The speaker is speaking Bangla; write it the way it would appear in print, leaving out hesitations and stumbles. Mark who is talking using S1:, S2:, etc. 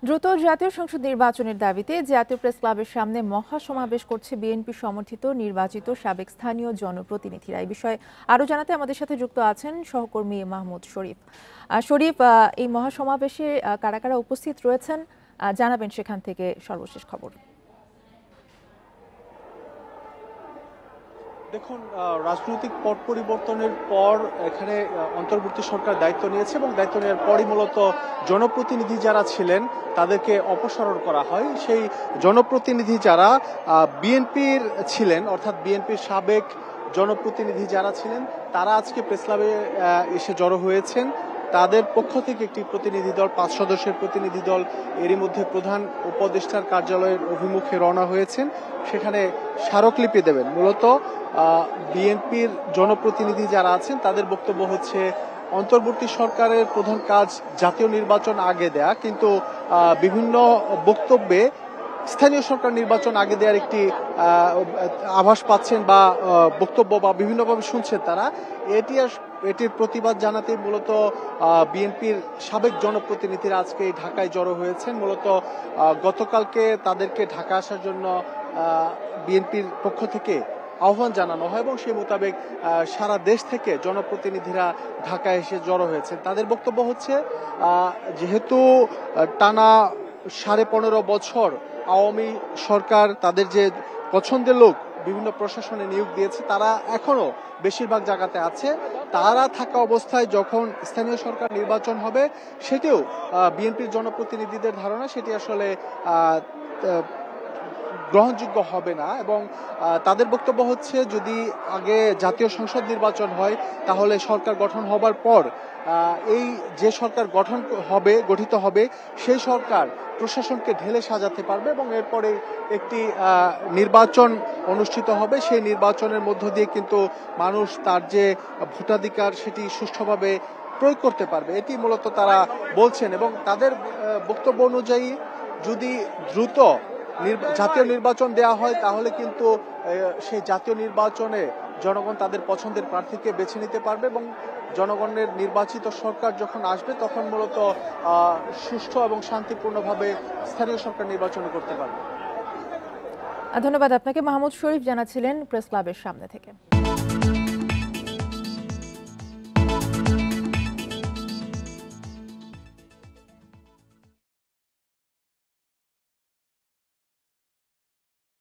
S1: দ্রুত জাতীয় সংসদ নির্বাচনের দাবিতে জাতীয় প্রেস ক্লাবের সামনে মহাসমাবেশ করছে বিএনপি সমর্থিত নির্বাচিত সাবেক স্থানীয় জনপ্রতিনিধিরা। এই বিষয়ে আরো জানাতে আমাদের সাথে যুক্ত আছেন সহকর্মী মাহমুদ শরীফ। শরীফ, এই মহাসমাবেশে কারা কারা উপস্থিত রয়েছেন জানাবেন সেখান থেকে সর্বশেষ খবর।
S2: দেখুন, রাজনৈতিক পট পরিবর্তনের পর এখানে অন্তর্বর্তী সরকার দায়িত্ব নিয়েছে এবং দায়িত্ব নেওয়ার পরই মূলত জনপ্রতিনিধি যারা ছিলেন তাদেরকে অপসারণ করা হয়। সেই জনপ্রতিনিধি যারা বিএনপির ছিলেন, অর্থাৎ বিএনপির সাবেক জনপ্রতিনিধি যারা ছিলেন, তারা আজকে প্রেস ক্লাবে এসে জড়ো হয়েছেন। তাদের পক্ষ থেকে একটি প্রতিনিধি দল, 5 সদস্যের প্রতিনিধি দল এরই মধ্যে প্রধান উপদেষ্টার কার্যালয়ের অভিমুখে রওনা হয়েছেন। সেখানে স্মারকলিপি দেবেন। মূলত বিএনপির জনপ্রতিনিধি যারা আছেন তাদের বক্তব্য হচ্ছে, অন্তর্বর্তী সরকারের প্রধান কাজ জাতীয় নির্বাচন আগে দেয়া, কিন্তু বিভিন্ন বক্তব্যে স্থানীয় সরকার নির্বাচন আগে দেওয়ার একটি আভাস পাচ্ছেন বা বক্তব্য বা বিভিন্নভাবে শুনছেন তারা। এটির প্রতিবাদ জানাতে মূলত বিএনপির সাবেক জনপ্রতিনিধিরা আজকে ঢাকায় জড়ো হয়েছেন। মূলত গতকালকে তাদেরকে ঢাকা আসার জন্য বিএনপির পক্ষ থেকে আহ্বান জানানো হয় এবং সেই মোতাবেক সারা দেশ থেকে জনপ্রতিনিধিরা ঢাকায় এসে জড়ো হয়েছে। তাদের বক্তব্য হচ্ছে, যেহেতু টানা 15.5 বছর আওয়ামী সরকার তাদের যে পছন্দের লোক বিভিন্ন প্রশাসনে নিয়োগ দিয়েছে, তারা এখনো বেশিরভাগ জায়গাতে আছে। তারা থাকা অবস্থায় যখন স্থানীয় সরকার নির্বাচন হবে, সেটিও বিএনপির জনপ্রতিনিধিদের ধারণা সেটি আসলে গ্রহণযোগ্য হবে না। এবং তাদের বক্তব্য হচ্ছে, যদি আগে জাতীয় সংসদ নির্বাচন হয় তাহলে সরকার গঠন হবার পর এই যে সরকার গঠিত হবে সেই সরকার প্রশাসনকে ঢেলে সাজাতে পারবে এবং এরপরে একটি নির্বাচন অনুষ্ঠিত হবে। সেই নির্বাচনের মধ্য দিয়ে কিন্তু মানুষ তার যে ভোটাধিকার সেটি সুষ্ঠুভাবে প্রয়োগ করতে পারবে। এটি মূলত তারা বলছেন এবং তাদের বক্তব্য অনুযায়ী যদি দ্রুত জাতীয় নির্বাচন দেয়া হয় তাহলে কিন্তু সেই জাতীয় নির্বাচনে জনগণ তাদের পছন্দের প্রার্থীকে বেছে নিতে পারবে এবং জনগণের নির্বাচিত সরকার যখন আসবে তখন মূলত সুষ্ঠু এবং শান্তিপূর্ণভাবে স্থানীয় সরকার নির্বাচন করতে পারবে।
S1: ধন্যবাদ আপনাকে। মাহমুদ শরীফ জানাচ্ছিলেন প্রেস ক্লাবের সামনে থেকে।